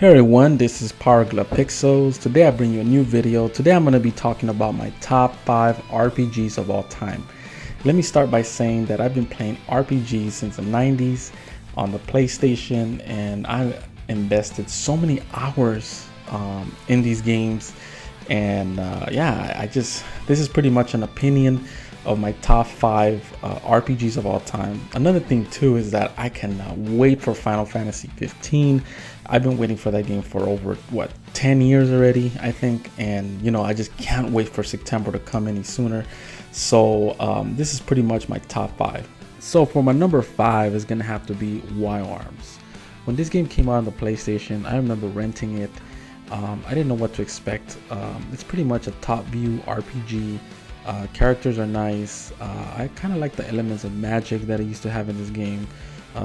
Hey everyone, this is Powerglove Pixels. Today I bring you a new video. Today I'm going to be talking about my top 5 RPGs of all time. Let me start by saying that I've been playing RPGs since the 90s on the PlayStation, and I've invested so many hours in these games. And this is pretty much an opinion of my top 5 RPGs of all time. Another thing too is that I cannot wait for Final Fantasy 15. I've been waiting for that game for over 10 years already, I think, and I just can't wait for September to come any sooner. So this is pretty much my top 5. So for my number 5 is gonna have to be Wild Arms. When this game came out on the PlayStation, I remember renting it. I didn't know what to expect. It's pretty much a top view RPG. Characters are nice. I kind of like the elements of magic that I used to have in this game.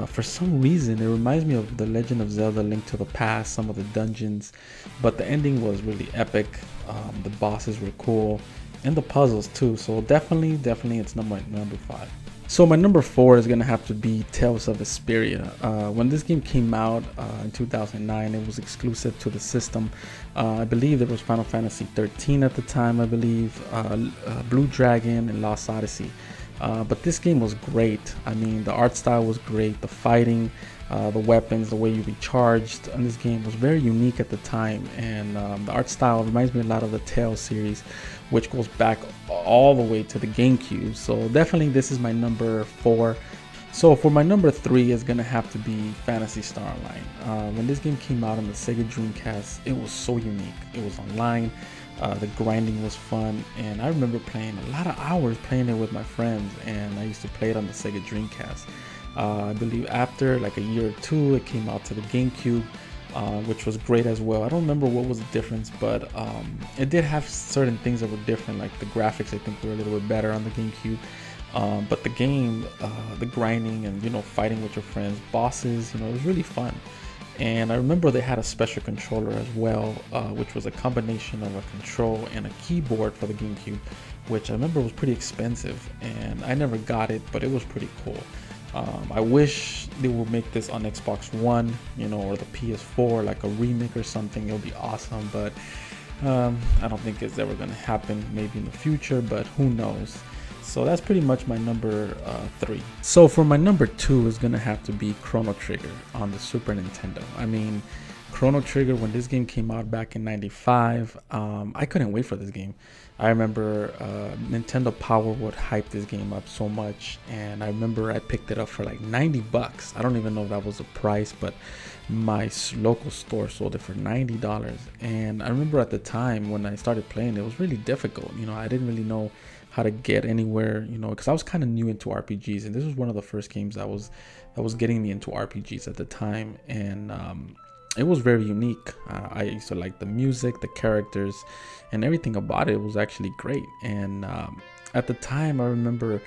For some reason, it reminds me of The Legend of Zelda: Link to the Past, some of the dungeons, but the ending was really epic. The bosses were cool, and the puzzles too. So definitely, it's number 5. So my number 4 is gonna have to be Tales of Vesperia. When this game came out in 2009, it was exclusive to the system. I believe there was Final Fantasy 13 at the time. I believe Blue Dragon and Lost Odyssey. But this game was great. I mean, the art style was great. The fighting, the weapons, the way you recharged on this game was very unique at the time. And the art style reminds me a lot of the Tales series, which goes back all the way to the GameCube. So definitely this is my number 4. So for my number 3 is gonna have to be Phantasy Star Online. When this game came out on the Sega Dreamcast, it was so unique. It was online. The grinding was fun, and I remember playing a lot of hours playing it with my friends, and I used to play it on the Sega Dreamcast. I believe after like a year or two, it came out to the GameCube, which was great as well. I don't remember what was the difference, but it did have certain things that were different, like the graphics I think were a little bit better on the GameCube. But the game, the grinding and fighting with your friends, bosses, it was really fun. And I remember they had a special controller as well, which was a combination of a control and a keyboard for the GameCube, which I remember was pretty expensive, and I never got it, but it was pretty cool. I wish they would make this on Xbox One, or the PS4, like a remake or something. It would be awesome, but I don't think it's ever going to happen. Maybe in the future, but who knows. So that's pretty much my number 3. So for my number 2 is gonna have to be Chrono Trigger on the Super Nintendo. I mean, Chrono Trigger, when this game came out back in '95, I couldn't wait for this game. I remember Nintendo Power would hype this game up so much, and I remember I picked it up for like $90. I don't even know if that was the price, but my local store sold it for $90. And I remember at the time when I started playing, it was really difficult. I didn't really know how to get anywhere, because I was kind of new into RPGs, and this was one of the first games that was getting me into RPGs at the time, and it was very unique. I used to like the music, the characters, and everything about it was actually great. And at the time, I remember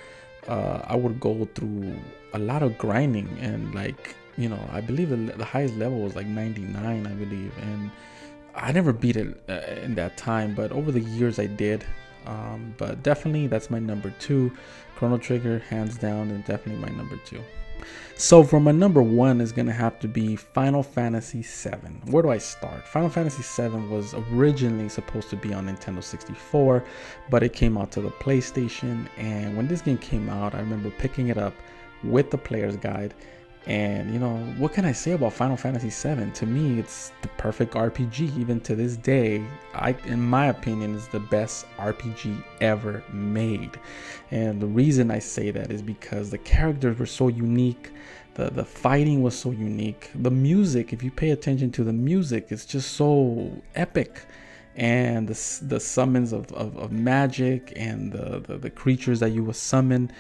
I would go through a lot of grinding, and I believe the highest level was like 99, I believe, and I never beat it in that time, but over the years I did. But definitely that's my number 2. Chrono Trigger, hands down, and definitely my number 2. So for my number 1 is gonna have to be Final Fantasy VII. Where do I start? Final Fantasy VII was originally supposed to be on Nintendo 64, but it came out to the PlayStation. And when this game came out, I remember picking it up with the player's guide. And what can I say about Final Fantasy VII? To me, it's the perfect RPG. Even to this day, in my opinion, is the best RPG ever made. And the reason I say that is because the characters were so unique. The fighting was so unique. The music, if you pay attention to the music, it's just so epic. And the summons of magic and the creatures that you would summon,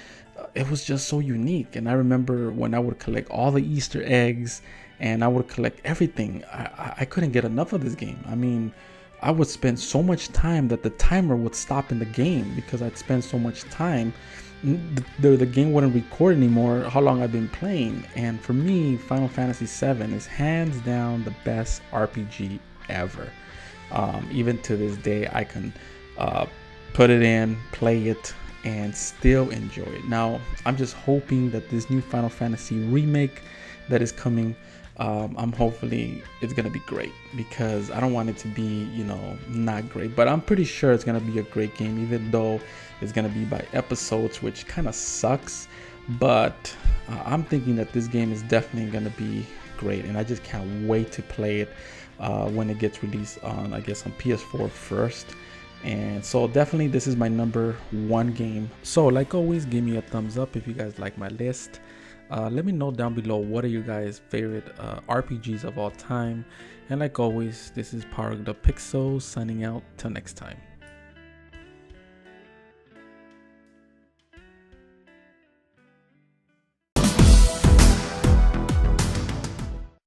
it was just so unique. And I remember when I would collect all the Easter eggs and I would collect everything, I couldn't get enough of this game. I mean, I would spend so much time that the timer would stop in the game because I'd spend so much time. The game wouldn't record anymore how long I've been playing. And for me, Final Fantasy VII is hands down the best RPG ever. Even to this day, I can put it in, play it, and still enjoy it. Now, I'm just hoping that this new Final Fantasy remake that is coming I'm hopefully it's gonna be great, because I don't want it to be, not great. But I'm pretty sure it's gonna be a great game, even though it's gonna be by episodes, which kind of sucks. But I'm thinking that this game is definitely gonna be great, and I just can't wait to play it when it gets released on, I guess, on PS4 first. And so definitely this is my number one game. So like always, give me a thumbs up if you guys like my list. Let me know down below what are your guys favorite RPGs of all time. And like always, this is PowerGlupixels signing out till next time.